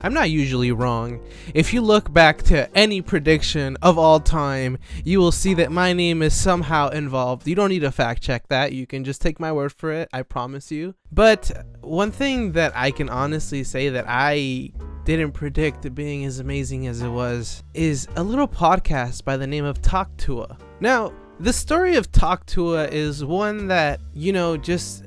I'm not usually wrong. If you look back to any prediction of all time, you will see that my name is somehow involved. You don't need to fact check that. You can just take my word for it. I promise you. But one thing that I can honestly say that I didn't predict being as amazing as it was is a little podcast by the name of Talk Tuah. Now, the story of Talk Tuah is one that, just...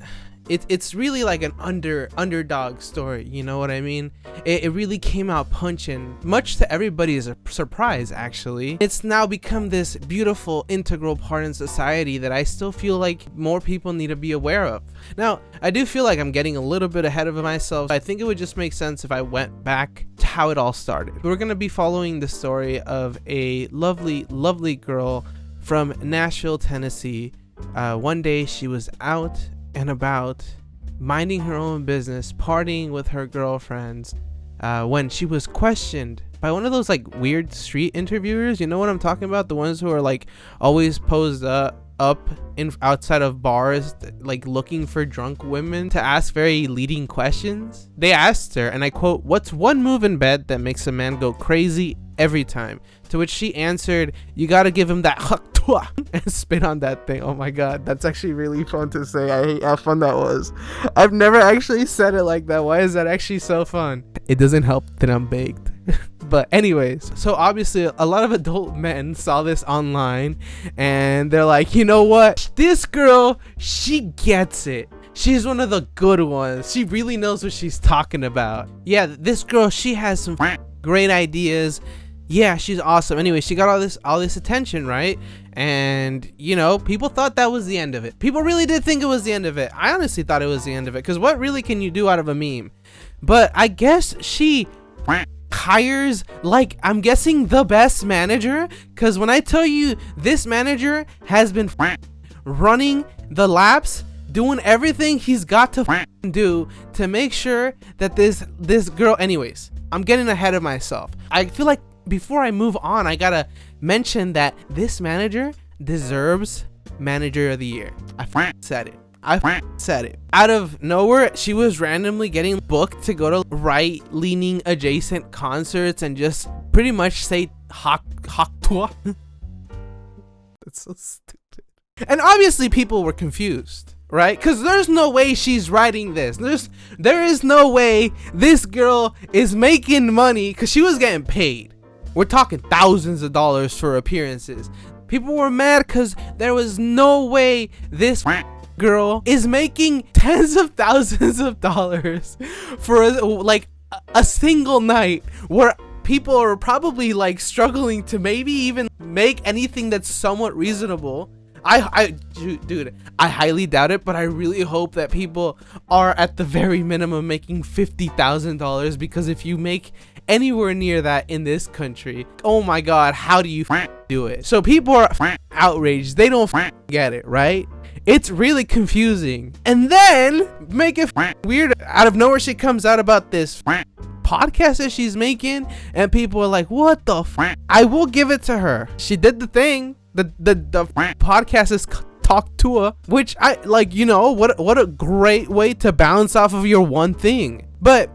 It's really like an underdog story, you know what I mean? It really came out punching, much to everybody's surprise, actually. It's now become this beautiful, integral part in society that I still feel like more people need to be aware of. Now, I do feel like I'm getting a little bit ahead of myself. I think it would just make sense if I went back to how it all started. We're gonna be following the story of a lovely, lovely girl from Nashville, Tennessee. One day she was out and about, minding her own business, partying with her girlfriends, when she was questioned by one of those like weird street interviewers. You know what I'm talking about? The ones who are like always posed up in outside of bars, like looking for drunk women to ask very leading questions. They asked her, and I quote, "What's one move in bed that makes a man go crazy every time?" To which she answered, "You gotta give him that and spit on that thing." Oh my god, that's actually really fun to say. I hate how fun that was. I've never actually said it like that. Why is that actually so fun? It doesn't help that I'm baked. But anyways, so obviously a lot of adult men saw this online and they're like, you know what? This girl, she gets it. She's one of the good ones. She really knows what she's talking about. Yeah, this girl, she has some great ideas. Yeah, she's awesome. Anyway, she got all this attention, right? And people thought that was the end of it. People really did think it was the end of it. I honestly thought it was the end of it, because what really can you do out of a meme? But I guess she hires, like, I'm guessing the best manager, because when I tell you this manager has been running the laps, doing everything he's got to do to make sure that this girl, anyways, I'm getting ahead of myself. I feel like before I move on, I gotta mention that this manager deserves Manager of the Year. I said it. Out of nowhere, she was randomly getting booked to go to right-leaning adjacent concerts and just pretty much say Talk Tuah. That's so stupid. And obviously people were confused, right? Because there's no way she's writing this. There is no way this girl is making money, because she was getting paid. We're talking thousands of dollars for appearances. People were mad because there was no way this girl is making tens of thousands of dollars for a single night, where people are probably like struggling to maybe even make anything that's somewhat reasonable. Dude, I highly doubt it, but I really hope that people are at the very minimum making $50,000, because if you make anywhere near that in this country, oh my god, how do you do it? So people are outraged. They don't get it, right? It's really confusing. And then make it weird. Out of nowhere, she comes out about this podcast that she's making, and people are like, what the I will give it to her. She did the thing. The podcast is Talk Tuah, which I like. What a great way to bounce off of your one thing. But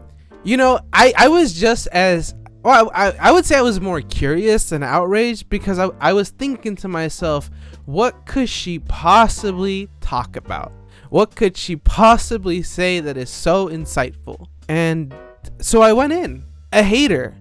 I was just as well, I would say I was more curious and outraged, because I was thinking to myself, what could she possibly talk about? What could she possibly say that is so insightful? And so I went in a hater,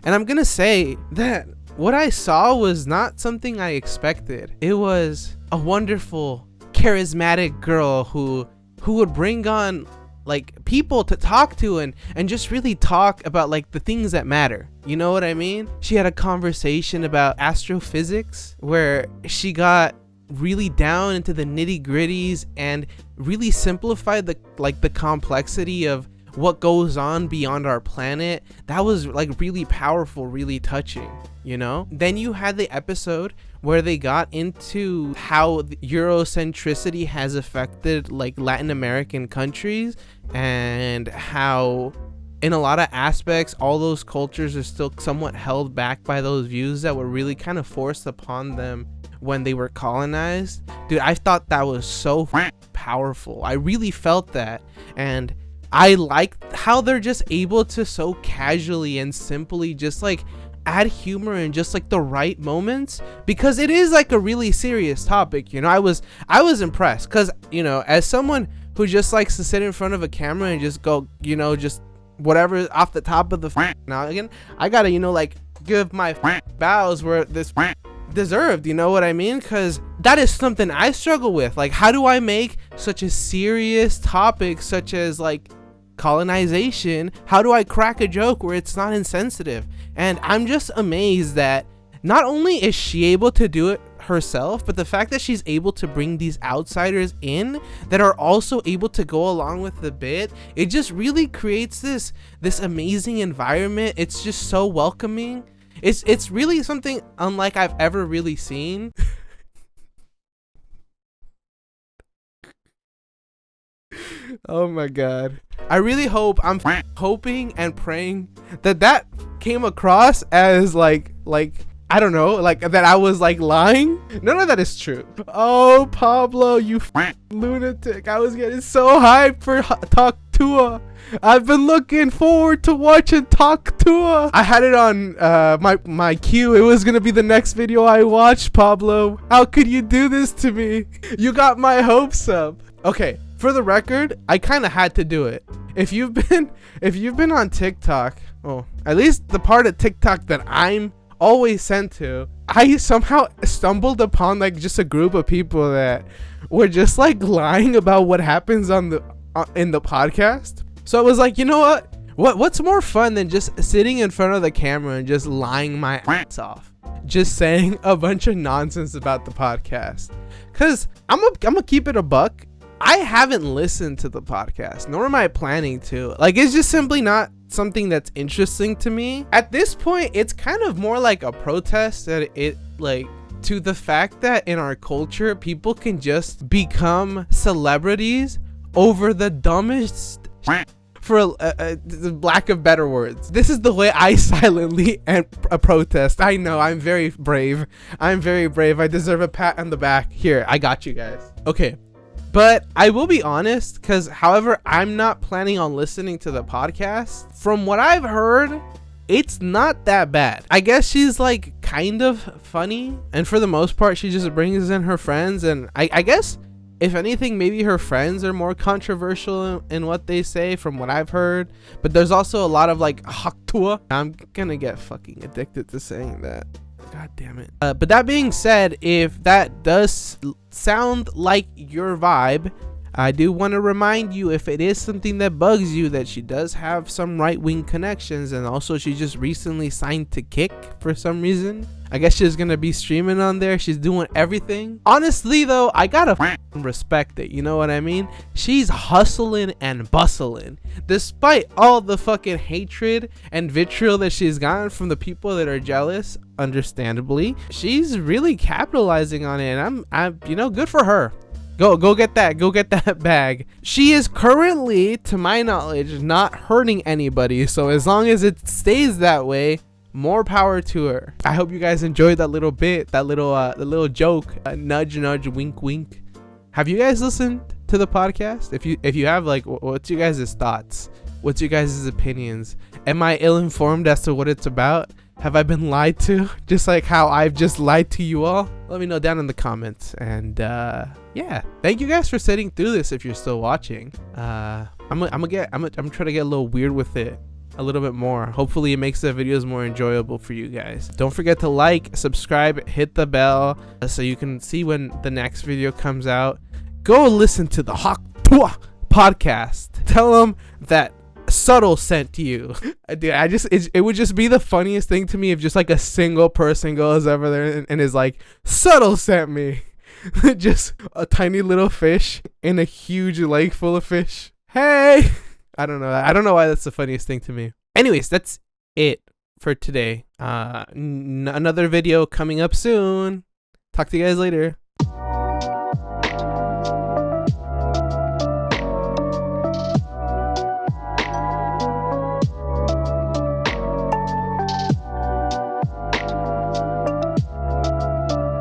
and I'm gonna say that what I saw was not something I expected. It was a wonderful, charismatic girl who would bring on like people to talk to and just really talk about like the things that matter. You know what I mean? She had a conversation about astrophysics where she got really down into the nitty-gritties and really simplified the complexity of what goes on beyond our planet. That was like really powerful, really touching, Then you had the episode where they got into how Eurocentricity has affected like Latin American countries, and how in a lot of aspects all those cultures are still somewhat held back by those views that were really kind of forced upon them when they were colonized. Dude, I thought that was so powerful. I really felt that. And I like how they're just able to so casually and simply just like add humor in just like the right moments, because it is like a really serious topic. You know, I was impressed, because, you know, as someone who just likes to sit in front of a camera and just go, you know, just whatever off the top of the now again, I gotta, you know, like give my bows where this deserved, you know what I mean? Because that is something I struggle with. Like, how do I make such a serious topic such as like colonization, how do I crack a joke where it's not insensitive? And I'm just amazed that not only is she able to do it herself, but the fact that she's able to bring these outsiders in that are also able to go along with the bit, it just really creates this amazing environment. It's just so welcoming. It's really something unlike I've ever really seen. Oh my god. I really hope, I'm hoping and praying that came across as like I don't know, like that I was like lying. None of that is true. Oh, Pablo, you lunatic. I was getting so hyped for Talk Tuah. I've been looking forward to watching Talk Tuah. I had it on my queue. It was gonna be the next video I watched, Pablo. How could you do this to me? You got my hopes up. Okay, for the record, I kind of had to do it. If you've been on TikTok, oh, at least the part of TikTok that I'm always sent to, I somehow stumbled upon like just a group of people that were just like lying about what happens on the in the podcast. So I was like, you know what's more fun than just sitting in front of the camera and just lying my ass off, just saying a bunch of nonsense about the podcast? Because I'm gonna keep it a buck. I haven't listened to the podcast, nor am I planning to. Like, it's just simply not something that's interesting to me. At this point, it's kind of more like a protest that it like to the fact that in our culture, people can just become celebrities over the dumbest for the lack of better words. This is the way I silently and protest. I know, I'm very brave. I'm very brave. I deserve a pat on the back. Here, I got you guys. Okay. But I will be honest, because however, I'm not planning on listening to the podcast. From what I've heard, it's not that bad. I guess she's like kind of funny, and for the most part, she just brings in her friends. And I guess if anything, maybe her friends are more controversial in what they say from what I've heard. But there's also a lot of like Talk Tuah. I'm gonna get fucking addicted to saying that. God damn it. But that being said, if that does sound like your vibe, I do want to remind you, if it is something that bugs you, that she does have some right-wing connections, and also she just recently signed to Kick for some reason. I guess she's gonna be streaming on there. She's doing everything. Honestly though, I gotta respect it, you know what I mean? She's hustling and bustling. Despite all the fucking hatred and vitriol that she's gotten from the people that are jealous, understandably, she's really capitalizing on it, and I'm you know, good for her. Go get that bag. She is currently, to my knowledge, not hurting anybody, so as long as it stays that way, more power to her. I hope you guys enjoyed that little bit, that little joke, nudge nudge, wink wink. Have you guys listened to the podcast? If you have, like, what's your guys' thoughts? What's your guys' opinions? Am I ill-informed as to what it's about? Have I been lied to, just like how I've just lied to you all? Let me know down in the comments. And yeah, thank you guys for sitting through this. If you're still watching, I'm trying to get a little weird with it a little bit more. Hopefully it makes the videos more enjoyable for you guys. Don't forget to like, subscribe, hit the bell so you can see when the next video comes out. Go listen to the Talk Tuah podcast. Tell them that Subtle sent you. Dude, it would just be the funniest thing to me if just like a single person goes over there and is like, Subtle sent me. Just a tiny little fish in a huge lake full of fish. Hey. I don't know why that's the funniest thing to me. Anyways, that's it for today. Another video coming up soon. Talk to you guys later.